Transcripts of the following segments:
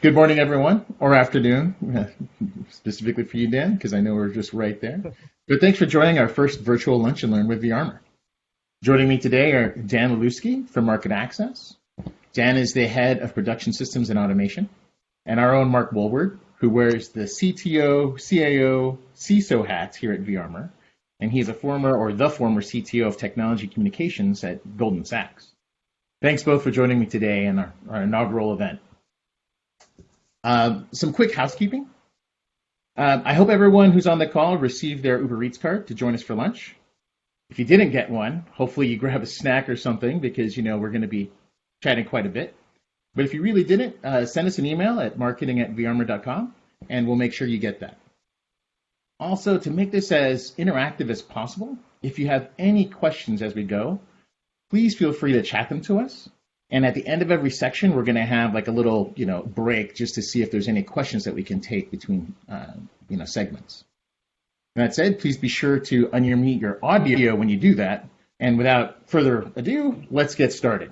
Good morning, everyone, or afternoon, specifically for you, Dan, because I know we're just right there. But thanks for joining our first virtual Lunch and Learn with vArmour. Joining me today are Dan Lelewski from MarketAxess. Dan is the head of production systems and automation, and our own Marc Woolward, who wears the CTO, CIO, CISO hats here at vArmour, and he's the former CTO of technology communications at Goldman Sachs. Thanks both for joining me today in our inaugural event. Some quick housekeeping. I hope everyone who's on the call received their Uber Eats card to join us for lunch. If you didn't get one, hopefully you grab a snack or something because we're going to be chatting quite a bit. But if you really didn't, send us an email at marketing@vArmour.com and we'll make sure you get that. Also, to make this as interactive as possible, if you have any questions as we go, please feel free to chat them to us. And at the end of every section, we're going to have like a little, break just to see if there's any questions that we can take between, segments. That said, please be sure to unmute your audio when you do that. And without further ado, let's get started.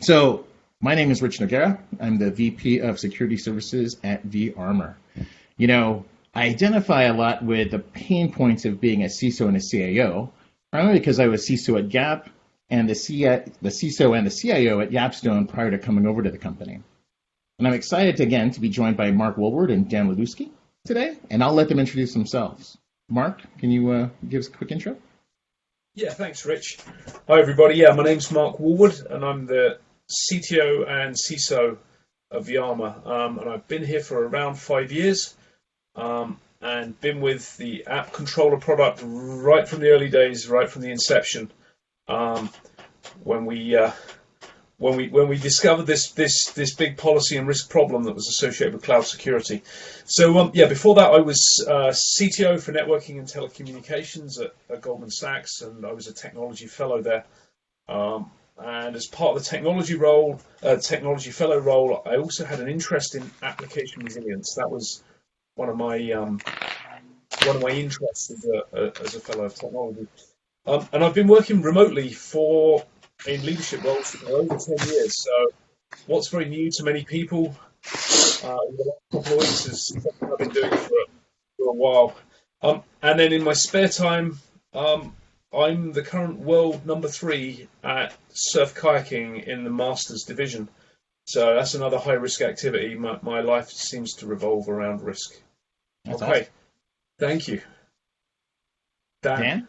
So my name is Rich Noguera. I'm the VP of Security Services at vArmour. I identify a lot with the pain points of being a CISO and a CIO, primarily because I was CISO at Gap, and the CISO and the CIO at Yapstone prior to coming over to the company. And I'm excited to be joined by Marc Woolward and Dan Lelewski today, and I'll let them introduce themselves. Marc, can you give us a quick intro? Yeah, thanks, Rich. Hi, everybody. Yeah, my name's Marc Woolward, and I'm the CTO and CISO of vArmour. And I've been here for around 5 years, and been with the app controller product right from the early days, right from the inception. When we discovered this big policy and risk problem that was associated with cloud security. So before that I was CTO for networking and telecommunications at Goldman Sachs, and I was a technology fellow there. And as part of the technology fellow role, I also had an interest in application resilience. That was one of my interests as a fellow of technology. And I've been working remotely in leadership roles for over 10 years. So what's very new to many people in the last couple of weeks is something I've been doing for a while. And then in my spare time, I'm the current world number 3 at surf kayaking in the Masters division. So that's another high-risk activity. My life seems to revolve around risk. That's okay, awesome. Thank you. Dan?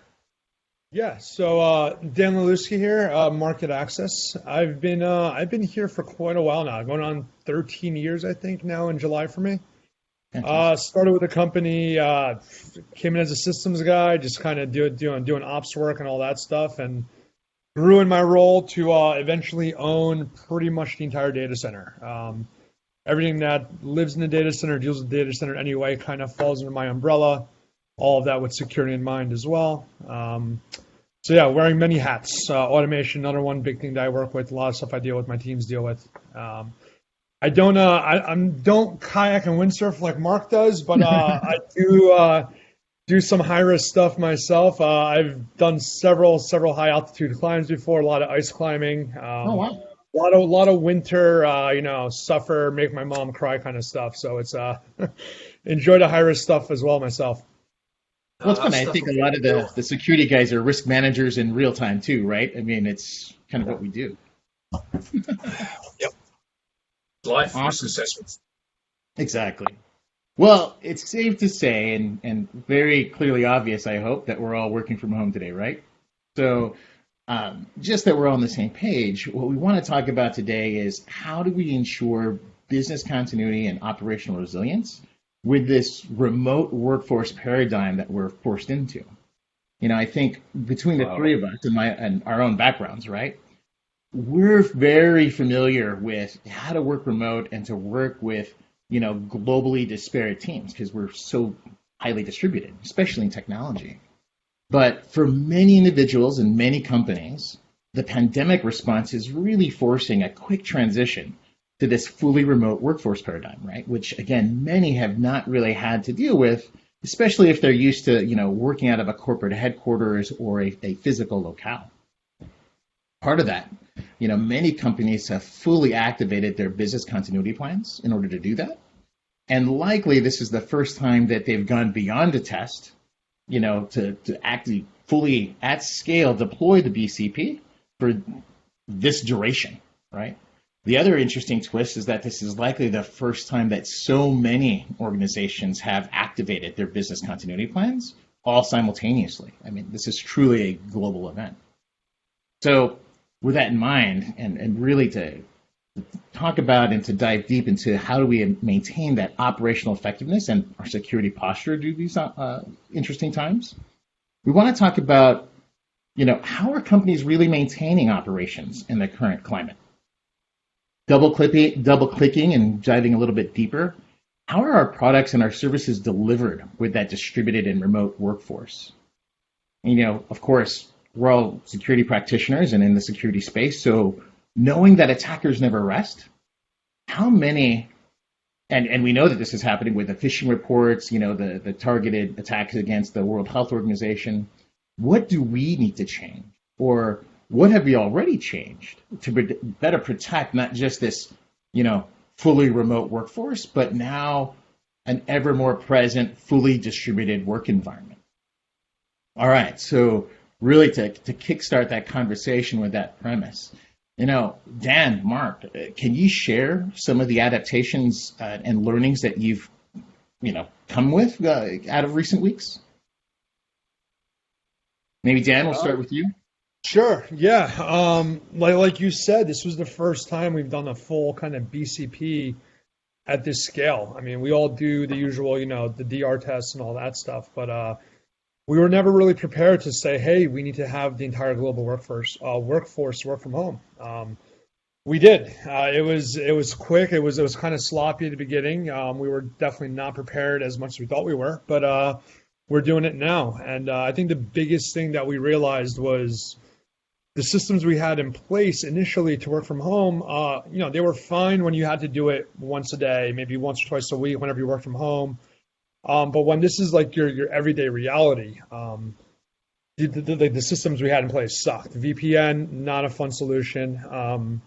Yeah, so Dan Lelewski here, MarketAxess. I've been here for quite a while now, going on 13 years, I think, now in July for me. Started with the company, came in as a systems guy, just kind of doing ops work and all that stuff, and grew in my role to eventually own pretty much the entire data center. Everything that lives in the data center, deals with the data center anyway, kind of falls under my umbrella. All of that with security in mind as well. Wearing many hats. Automation, another one big thing that I work with. A lot of stuff I deal with, my teams deal with. I don't kayak and windsurf like Marc does, but I do some high risk stuff myself. I've done several high altitude climbs before. A lot of ice climbing. Oh wow. A lot of winter, suffer, make my mom cry kind of stuff. So it's enjoy the high risk stuff as well myself. Well, it's funny. I think a lot of the security guys are risk managers in real time too, right? I mean, it's kind of what we do. Yep. Life Awesome. risk assessments. Exactly. Well, it's safe to say, and very clearly obvious, I hope, that we're all working from home today, right? So just that we're all on the same page, what we want to talk about today is how do we ensure business continuity and operational resilience with this remote workforce paradigm that we're forced into. I think between the three of us and our own backgrounds, right, we're very familiar with how to work remote and to work with, globally disparate teams because we're so highly distributed, especially in technology. But for many individuals and many companies, the pandemic response is really forcing a quick transition to this fully remote workforce paradigm, right? Which, again, many have not really had to deal with, especially if they're used to, working out of a corporate headquarters or a physical locale. Part of that Many companies have fully activated their business continuity plans in order to do that. And likely this is the first time that they've gone beyond a test, to actually fully at scale deploy the BCP for this duration, right? The other interesting twist is that this is likely the first time that so many organizations have activated their business continuity plans all simultaneously. I mean, this is truly a global event. So with that in mind, and really to talk about and to dive deep into how do we maintain that operational effectiveness and our security posture during these interesting times, we want to talk about, how are companies really maintaining operations in the current climate? Double clicking and diving a little bit deeper, how are our products and our services delivered with that distributed and remote workforce? Of course, we're all security practitioners and in the security space, so knowing that attackers never rest, how many, and we know that this is happening with the phishing reports, the targeted attacks against the World Health Organization, what do we need to change? Or what have we already changed to better protect not just this, fully remote workforce, but now an ever more present, fully distributed work environment? All right, so really to kickstart that conversation with that premise, Dan, Mark, can you share some of the adaptations and learnings that you've, come with out of recent weeks? Maybe Dan, we'll start with you. Sure. Yeah. Like you said, this was the first time we've done a full kind of BCP at this scale. I mean, we all do the usual, the DR tests and all that stuff, but we were never really prepared to say, hey, we need to have the entire global workforce work from home. We did. It was quick. It was kind of sloppy at the beginning. We were definitely not prepared as much as we thought we were, but we're doing it now. And I think the biggest thing that we realized was the systems we had in place initially to work from home, they were fine when you had to do it once a day, maybe once or twice a week, whenever you work from home. But when this is like your everyday reality, the systems we had in place sucked. VPN, not a fun solution.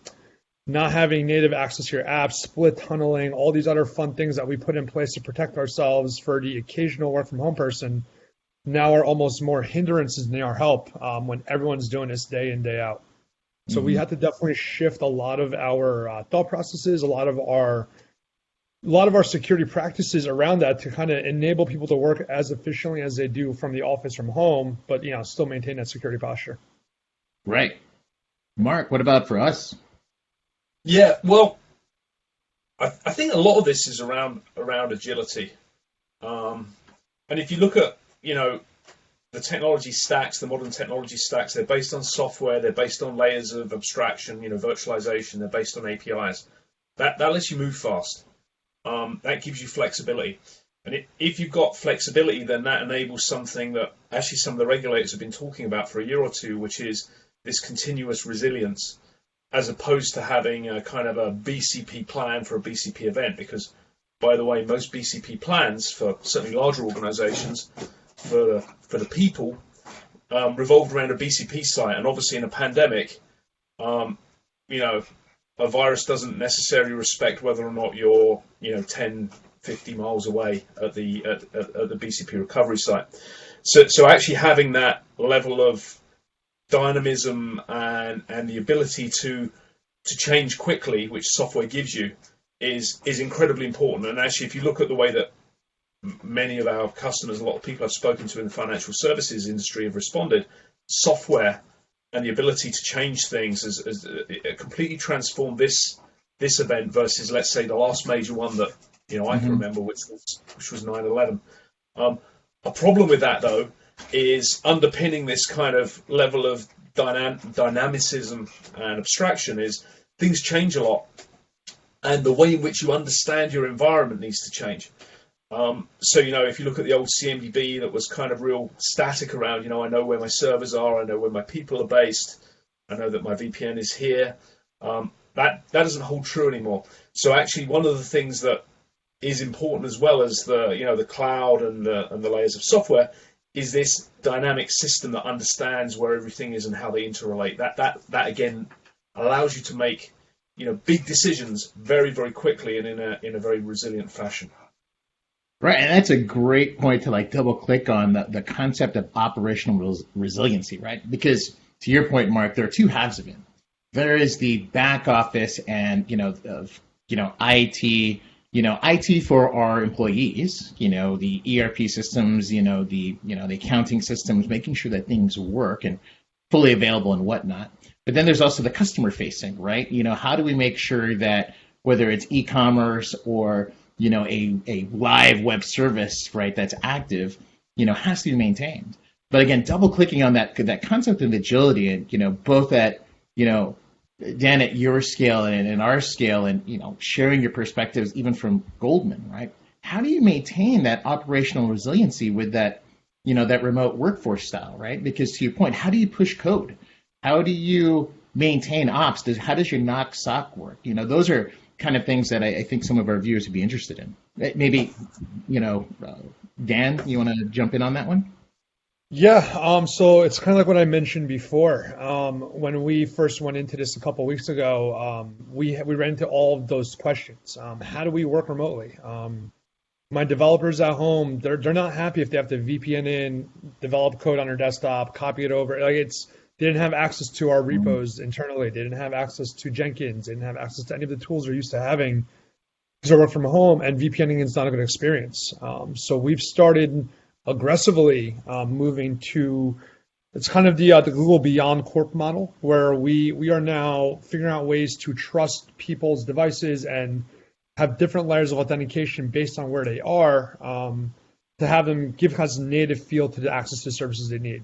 Not having native access to your apps, split tunneling, all these other fun things that we put in place to protect ourselves for the occasional work from home person now are almost more hindrances than they are help when everyone's doing this day in, day out. So we had to definitely shift a lot of our thought processes, a lot of our security practices around that to kind of enable people to work as efficiently as they do from the office from home, but still maintain that security posture. Right. Mark, what about for us? Yeah, well, I think a lot of this is around agility. And if you look at, the technology stacks, the modern technology stacks, they're based on software, they're based on layers of abstraction, virtualization, they're based on APIs. That lets you move fast. That gives you flexibility. And if you've got flexibility, then that enables something that actually some of the regulators have been talking about for a year or two, which is this continuous resilience, as opposed to having a kind of a BCP plan for a BCP event. Because, by the way, most BCP plans for certainly larger organizations, for the people, revolved around a BCP site. And obviously in a pandemic, a virus doesn't necessarily respect whether or not you're, 10, 50 miles away at the BCP recovery site. So actually having that level of dynamism and the ability to change quickly, which software gives you, is incredibly important. And actually, if you look at the way that many of our customers, a lot of people I've spoken to in the financial services industry have responded, software and the ability to change things has completely transformed this event versus, let's say, the last major one that I can remember, which was 9/11. A problem with that, though, is underpinning this kind of level of dynamicism and abstraction is things change a lot, and the way in which you understand your environment needs to change. So, if you look at the old CMDB that was kind of real static around, I know where my servers are, I know where my people are based, I know that my VPN is here, that doesn't hold true anymore. So actually one of the things that is important, as well as the cloud and the layers of software, is this dynamic system that understands where everything is and how they interrelate. That again allows you to make big decisions very, very quickly and in a very resilient fashion. Right, and that's a great point to like double click on the concept of operational resiliency, right? Because to your point, Mark, there are two halves of it. There is the back office and IT, IT for our employees, the ERP systems, the accounting systems, making sure that things work and fully available and whatnot. But then there's also the customer facing, right? How do we make sure that whether it's e-commerce or a live web service, right, that's active, has to be maintained. But again, double clicking on that concept of agility and, both at, Dan, at your scale and our scale and, sharing your perspectives even from Goldman, right? How do you maintain that operational resiliency with that, that remote workforce style, right? Because to your point, how do you push code? How do you maintain ops? How does your knock SOC work? Those are kind of things that I think some of our viewers would be interested in. Maybe, Dan, you want to jump in on that one? Yeah, so it's kind of like what I mentioned before. When we first went into this a couple of weeks ago, we ran into all of those questions. How do we work remotely? My developers at home, they're not happy if they have to VPN in, develop code on their desktop, copy it over. They didn't have access to our repos internally. They didn't have access to Jenkins. They didn't have access to any of the tools they're used to having because they work from home, and VPNing is not a good experience. So we've started aggressively moving to, it's kind of the Google Beyond Corp model, where we are now figuring out ways to trust people's devices and have different layers of authentication based on where they are to have them give us a native feel to the access to services they need.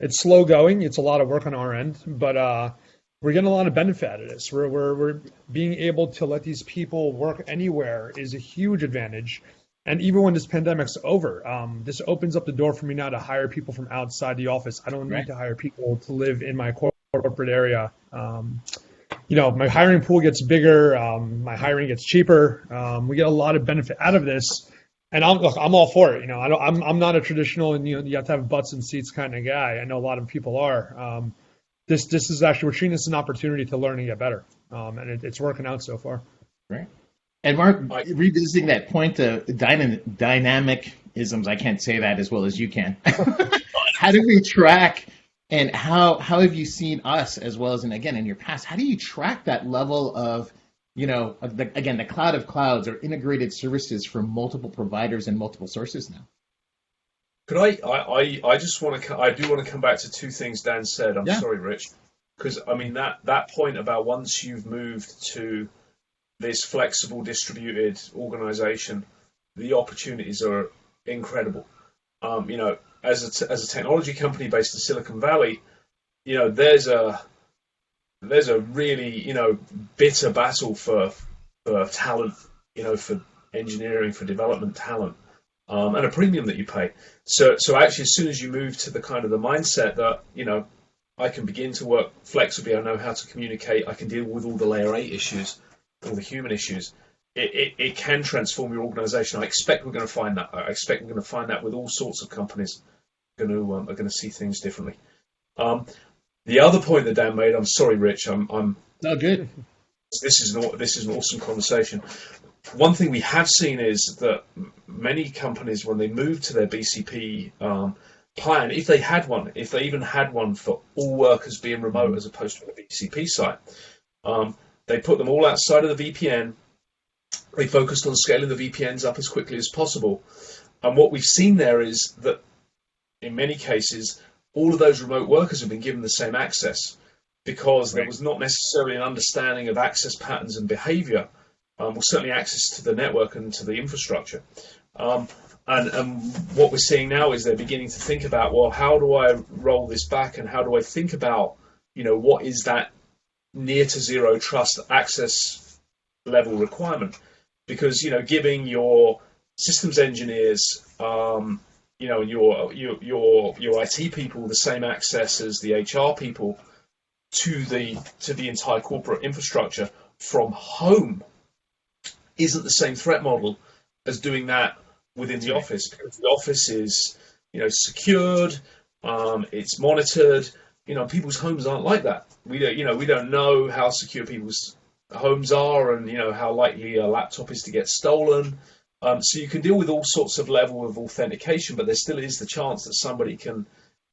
It's slow going. It's a lot of work on our end, but we're getting a lot of benefit out of this. We're being able to let these people work anywhere is a huge advantage. And even when this pandemic's over, this opens up the door for me now to hire people from outside the office. I don't need to hire people to live in my corporate area. My hiring pool gets bigger. My hiring gets cheaper. We get a lot of benefit out of this. And I'm all for it. I'm not a traditional and you have to have butts and seats kind of guy. I know a lot of people are. This is actually, we're treating this as an opportunity to learn and get better, and it's working out so far. Right. And Mark, revisiting that point of dynamic isms, I can't say that as well as you can. How do we track, and how have you seen us as well as in your past? How do you track that level of the cloud of clouds or integrated services from multiple providers and multiple sources now? Could I do want to come back to two things Dan said. I'm sorry, Rich, because that point about once you've moved to this flexible distributed organization, the opportunities are incredible. As a technology company based in Silicon Valley, there's a really bitter battle for talent, for engineering, for development talent, and a premium that you pay. So actually, as soon as you move to the kind of the mindset that I can begin to work flexibly, I know how to communicate, I can deal with all the layer 8 issues, all the human issues. It can transform your organization. I expect we're going to find that. I expect we're going to find that with all sorts of companies are going to see things differently. The other point that Dan made, I'm sorry, Rich, I'm no good. This is an awesome conversation. One thing we have seen is that many companies, when they move to their BCP plan, if they even had one for all workers being remote as opposed to a BCP site, they put them all outside of the VPN. They focused on scaling the VPNs up as quickly as possible. And what we've seen there is that in many cases, all of those remote workers have been given the same access because there was not necessarily an understanding of access patterns and behavior, certainly access to the network and to the infrastructure. And what we're seeing now is they're beginning to think about, well, how do I roll this back and how do I think about, what is that near to zero trust access level requirement? Because, giving your systems engineers, your IT people the same access as the HR people to the entire corporate infrastructure from home isn't the same threat model as doing that within the office, because the office is secured, it's monitored, people's homes aren't like that. We don't know how secure people's homes are, and how likely a laptop is to get stolen. So you can deal with all sorts of level of authentication, but there still is the chance that somebody can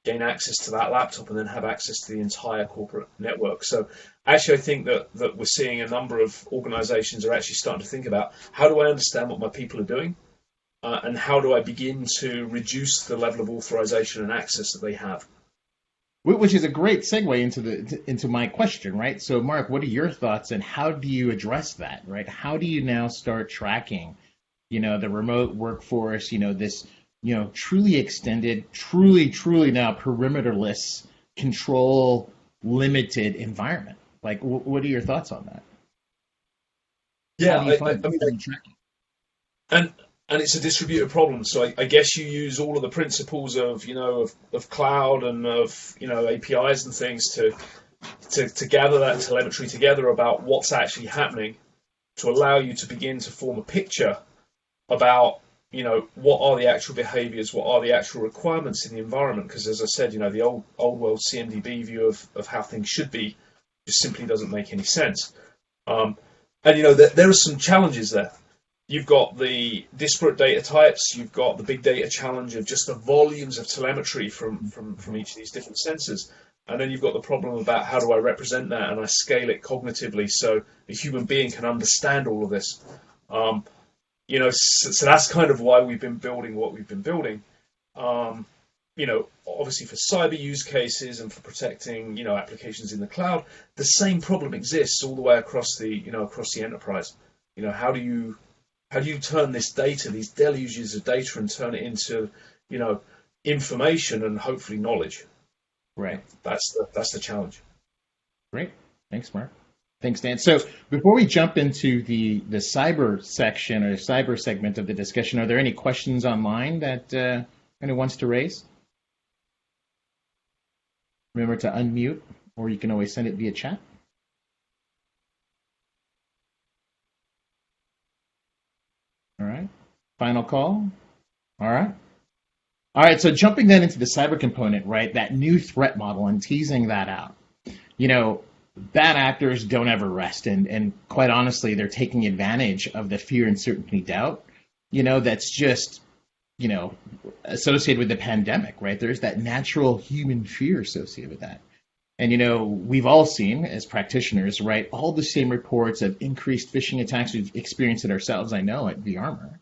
gain access to that laptop and then have access to the entire corporate network. So actually, I think that we're seeing a number of organizations are actually starting to think about, how do I understand what my people are doing? And how do I begin to reduce the level of authorization and access that they have? Which is a great segue into my question, right? So, Mark, what are your thoughts, and how do you address that, right? How do you now start tracking, the remote workforce, this, truly extended, truly now perimeterless, control limited environment? Like, what are your thoughts on that? Yeah, how do you find tracking? And it's a distributed problem. So I guess you use all of the principles of cloud and of APIs and things to gather that telemetry together about what's actually happening, to allow you to begin to form a picture about what are the actual behaviors, what are the actual requirements in the environment. Because as I said, the old world CMDB view of how things should be just simply doesn't make any sense. And there are some challenges there. You've got the disparate data types, you've got the big data challenge of just the volumes of telemetry from each of these different sensors. And then you've got the problem about, how do I represent that and I scale it cognitively so a human being can understand all of this. So that's kind of why we've been building what we've been building. Obviously for cyber use cases and for protecting, applications in the cloud, the same problem exists all the way across the enterprise. How do you turn this data, these deluges of data, and turn it into, information and hopefully knowledge? Right. That's the challenge. Great. Thanks, Mark. Thanks, Dan. So before we jump into the cyber section or cyber segment of the discussion, are there any questions online that anyone wants to raise? Remember to unmute, or you can always send it via chat. All right. Final call. All right. All right. So jumping then into the cyber component, right? That new threat model and teasing that out. Bad actors don't ever rest, and quite honestly, they're taking advantage of the fear, uncertainty, doubt. That's just associated with the pandemic, right? There's that natural human fear associated with that. And, we've all seen as practitioners, right, all the same reports of increased phishing attacks. We've experienced it ourselves, I know, at vArmour.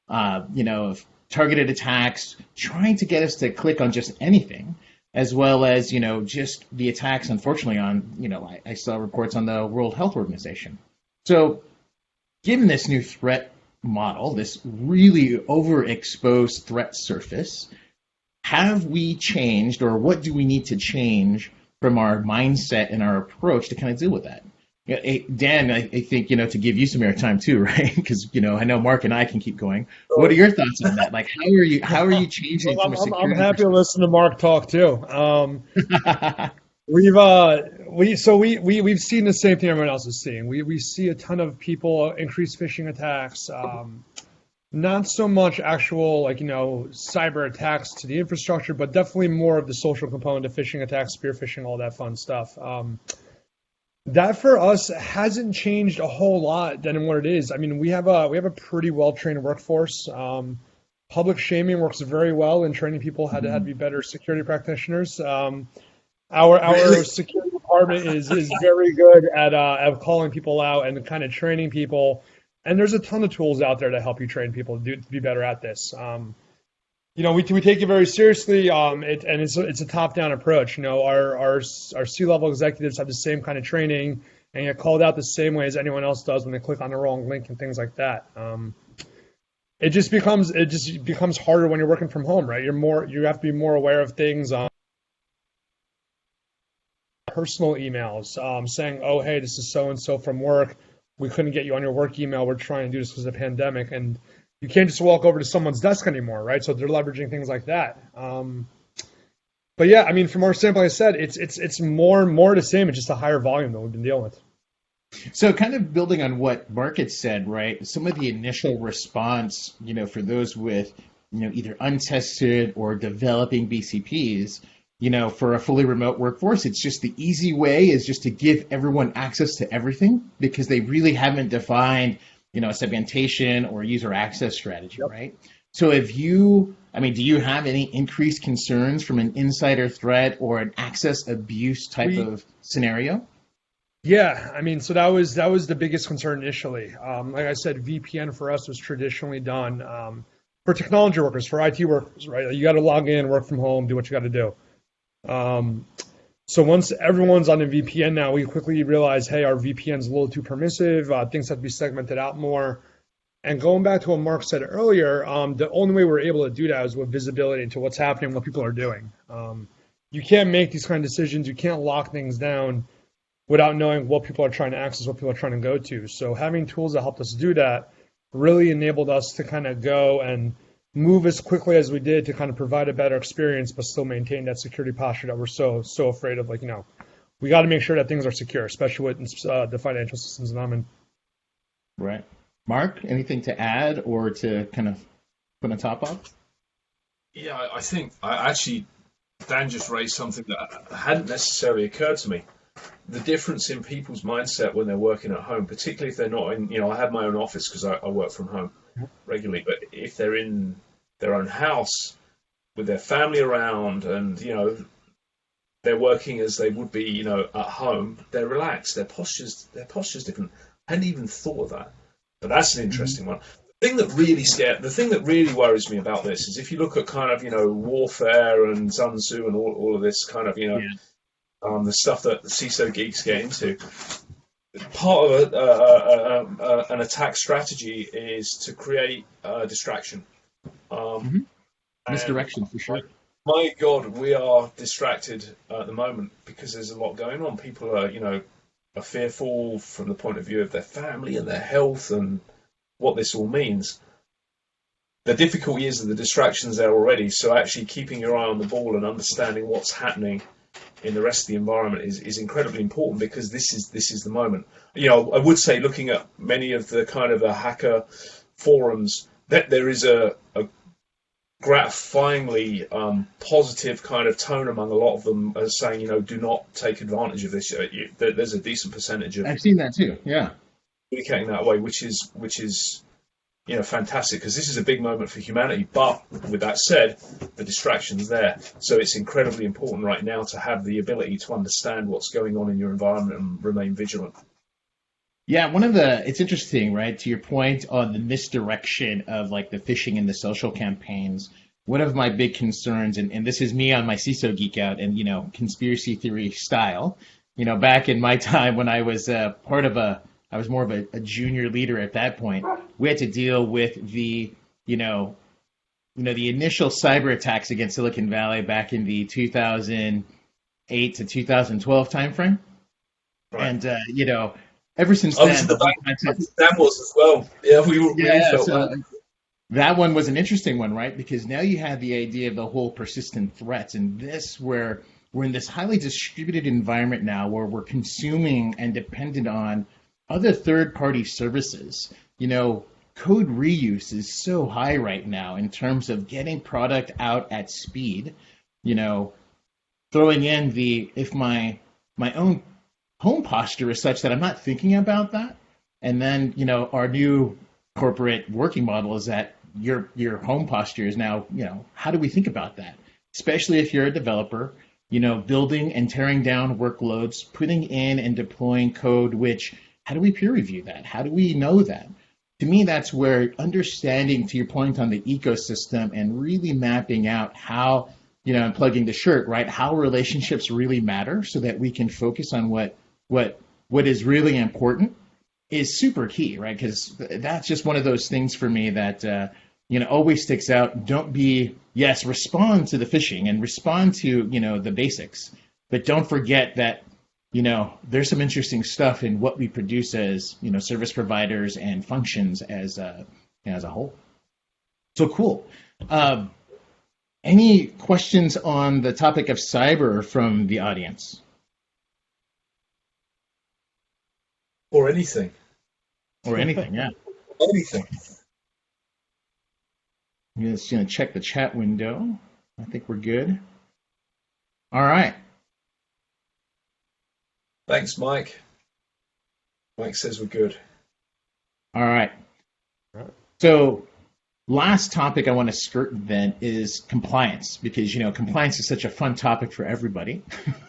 Of targeted attacks, trying to get us to click on just anything, as well as, just the attacks, unfortunately, on, I saw reports on the World Health Organization. So given this new threat model, this really overexposed threat surface, have we changed, or what do we need to change from our mindset and our approach to kind of deal with that? Dan, I think, to give you some airtime too, right? Because, I know Mark and I can keep going. What are your thoughts on that? Like, how are you changing from a security I'm happy to listen to Mark talk too. We've seen the same thing everyone else is seeing. We see a ton of people increased phishing attacks. Not so much actual, cyber attacks to the infrastructure, but definitely more of the social component of phishing attacks, spear phishing, all that fun stuff. That for us hasn't changed a whole lot than what it is. I mean, we have a pretty well trained workforce. Public shaming works very well in training people how to be better security practitioners. Our security department is very good at calling people out and kind of training people. And there's a ton of tools out there to help you train people to be better at this. We take it very seriously, it's a top-down approach. Our C-level executives have the same kind of training and get called out the same way as anyone else does when they click on the wrong link and things like that. It just becomes harder when you're working from home, right? You have to be more aware of things. Personal emails saying, "Oh, hey, this is so and so from work. We couldn't get you on your work email. We're trying to do this because of the pandemic," and you can't just walk over to someone's desk anymore, right? So they're leveraging things like that. But yeah, I mean, from our standpoint, like I said, it's more the same. It's just a higher volume that we've been dealing with. So kind of building on what Mark had said, right? Some of the initial response, for those with, either untested or developing BCPs, for a fully remote workforce, it's just the easy way is just to give everyone access to everything because they really haven't defined, a segmentation or user access strategy, Yep. right? So do you have any increased concerns from an insider threat or an access abuse type of scenario? Yeah, so that was the biggest concern initially. Like I said, VPN for us was traditionally done for technology workers, for IT workers, right? You got to log in, work from home, do what you got to do. So once everyone's on a VPN now, we quickly realize, hey, our VPN's a little too permissive. Things have to be segmented out more. And going back to what Mark said earlier, the only way we're able to do that is with visibility into what's happening, what people are doing. You can't make these kind of decisions. You can't lock things down without knowing what people are trying to access, what people are trying to go to. So having tools that helped us do that really enabled us to kind of go and move as quickly as we did to kind of provide a better experience, but still maintain that security posture that we're so afraid of. We got to make sure that things are secure, especially with the financial systems that I'm in. Right. Mark, anything to add or to kind of put on top of? Yeah, I think Dan just raised something that hadn't necessarily occurred to me. The difference in people's mindset when they're working at home, particularly if they're not in, I have my own office because I work from home regularly, but if they're in their own house with their family around and, they're working as they would be, at home, they're relaxed, their posture's different. I hadn't even thought of that, but that's an interesting one. The thing that really worries me about this is if you look at kind of, warfare and Sun Tzu and all of this kind of, the stuff that the CISO geeks get into. Part of an attack strategy is to create distraction. Misdirection, for sure. My God, we are distracted at the moment because there's a lot going on. People are fearful from the point of view of their family and their health and what this all means. The difficulty is that the distraction's there already, so actually keeping your eye on the ball and understanding what's happening in the rest of the environment is incredibly important because this is the moment. I would say looking at many of the kind of the hacker forums that there is a gratifyingly positive kind of tone among a lot of them as saying, do not take advantage of this. There's a decent percentage of I've seen that too. Yeah, communicating that way, which is fantastic because this is a big moment for humanity. But with that said, the distraction's there. So it's incredibly important right now to have the ability to understand what's going on in your environment and remain vigilant. Yeah, it's interesting, right? To your point on the misdirection of like the phishing and the social campaigns, one of my big concerns, and this is me on my CISO geek out and, conspiracy theory style, back in my time when I was I was more of a junior leader at that point. We had to deal with the initial cyber attacks against Silicon Valley back in the 2008 to 2012 timeframe. Right. And, ever since then, that was as well. Yeah, we felt that one was an interesting one, right? Because now you have the idea of the whole persistent threats, and we're in this highly distributed environment now where we're consuming and dependent on other third-party services. Code reuse is so high right now in terms of getting product out at speed. Throwing in if my own home posture is such that I'm not thinking about that, and then our new corporate working model is that your home posture is now how do we think about that? Especially if you're a developer, building and tearing down workloads, putting in and deploying code, how do we peer review that? How do we know that? To me, that's where understanding, to your point on the ecosystem and really mapping out how, and plugging the shirt, right, how relationships really matter so that we can focus on what is really important is super key, right? Because that's just one of those things for me that, always sticks out. Respond to the phishing and respond to, the basics, but don't forget that there's some interesting stuff in what we produce as, service providers and functions as a whole. So cool. Any questions on the topic of cyber from the audience? Or anything. Or anything, yeah. Anything. I'm just going to check the chat window. I think we're good. All right. Thanks, Mike. Mike says we're good. All right. So last topic I want to skirt then is compliance, because, compliance is such a fun topic for everybody.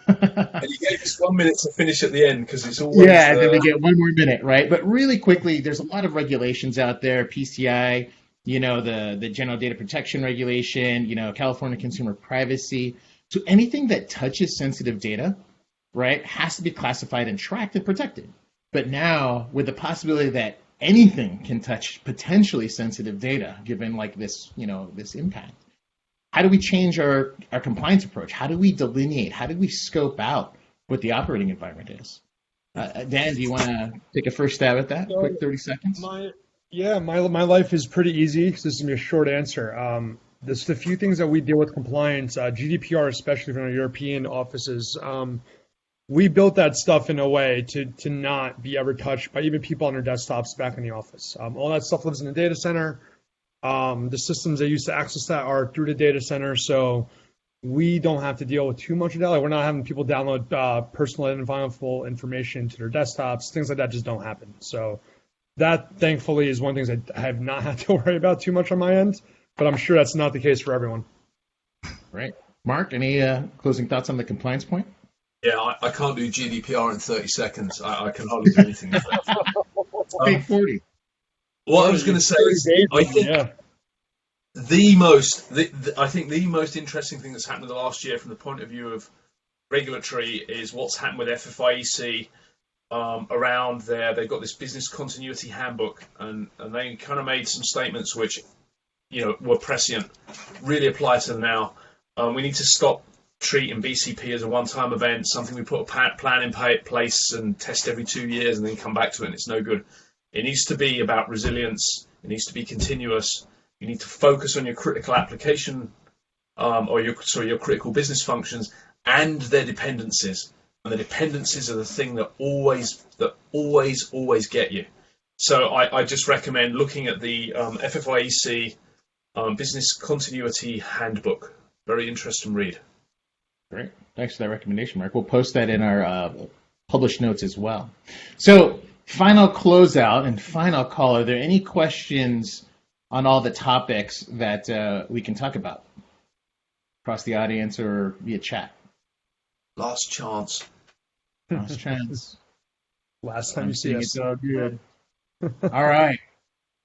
And you gave us 1 minute to finish at the end because it's always... Yeah, then we get one more minute, right? But really quickly, there's a lot of regulations out there, PCI, the General Data Protection Regulation, California Consumer Privacy. So anything that touches sensitive data, right, has to be classified and tracked and protected. But now, with the possibility that anything can touch potentially sensitive data, given like this, this impact, how do we change our compliance approach? How do we delineate? How do we scope out what the operating environment is? Dan, do you want to take a first stab at that? Quick 30 seconds. My life is pretty easy. So this is gonna be a short answer. There's the few things that we deal with compliance, GDPR, especially from our European offices. We built that stuff in a way to not be ever touched by even people on their desktops back in the office. All that stuff lives in the data center. The systems that use to access that are through the data center, so we don't have to deal with too much of that. Like, we're not having people download personal identifiable information to their desktops. Things like that just don't happen. So that, thankfully, is one of the things I have not had to worry about too much on my end, but I'm sure that's not the case for everyone. Right. Mark, any closing thoughts on the compliance point? Yeah, I can't do GDPR in 30 seconds. I can hardly do anything. Big 40. What I was going to say is, I think the most interesting thing that's happened in the last year from the point of view of regulatory is what's happened with FFIEC around there. They've got this business continuity handbook, and they kind of made some statements which, were prescient, really apply to them now. We need to stop treating BCP as a one-time event, something we put a plan in place and test every 2 years and then come back to it, and it's no good. It needs to be about resilience. It needs to be continuous. You need to focus on your critical application or your critical business functions and their dependencies. And the dependencies are the thing that always get you. So I just recommend looking at the FFIEC Business Continuity Handbook. Very interesting read. Great. Thanks for that recommendation, Mark. We'll post that in our published notes as well. So, final closeout and final call. Are there any questions on all the topics that we can talk about across the audience or via chat? Last chance. Last chance. Last time you see us. So good. All right.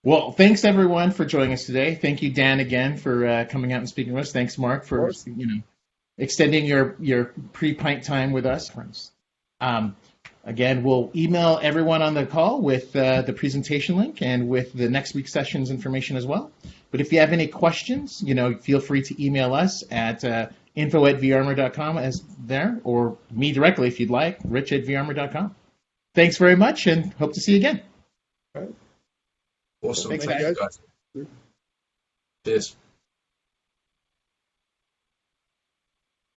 Well, thanks everyone for joining us today. Thank you, Dan, again for coming out and speaking with us. Thanks, Mark, for extending your pre-pint time with us. Again, we'll email everyone on the call with the presentation link and with the next week's session's information as well. But if you have any questions, feel free to email us at info@vArmour.com as there, or me directly if you'd like, rich@vArmour.com. Thanks very much, and hope to see you again. Awesome. Thanks, guys. Cheers.